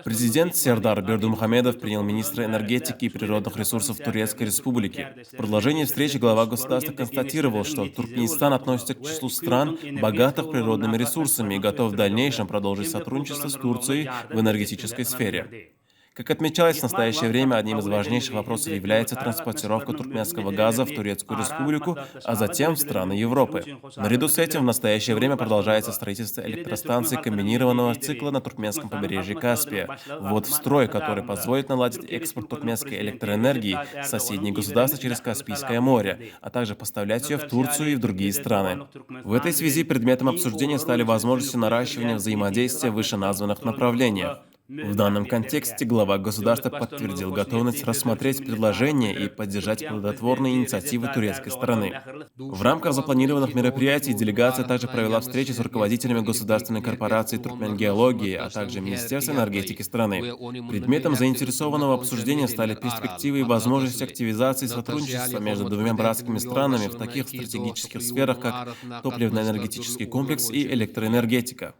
Президент Сердар Бердымухамедов принял министра энергетики и природных ресурсов Турецкой Республики. В продолжении встречи глава государства констатировал, что Туркменистан относится к числу стран, богатых природными ресурсами, и готов в дальнейшем продолжить сотрудничество с Турцией в энергетической сфере. Как отмечалось, в настоящее время одним из важнейших вопросов является транспортировка туркменского газа в Турецкую Республику, а затем в страны Европы. Наряду с этим в настоящее время продолжается строительство электростанций комбинированного цикла на туркменском побережье Каспия, ввод в строй, который позволит наладить экспорт туркменской электроэнергии в соседние государства через Каспийское море, а также поставлять ее в Турцию и в другие страны. В этой связи предметом обсуждения стали возможности наращивания взаимодействия в вышеназванных направлениях. В данном контексте глава государства подтвердил готовность рассмотреть предложения и поддержать плодотворные инициативы турецкой стороны. В рамках запланированных мероприятий делегация также провела встречи с руководителями государственной корпорации Туркменгеологии, а также Министерства энергетики страны. Предметом заинтересованного обсуждения стали перспективы и возможности активизации сотрудничества между двумя братскими странами в таких стратегических сферах, как топливно-энергетический комплекс и электроэнергетика.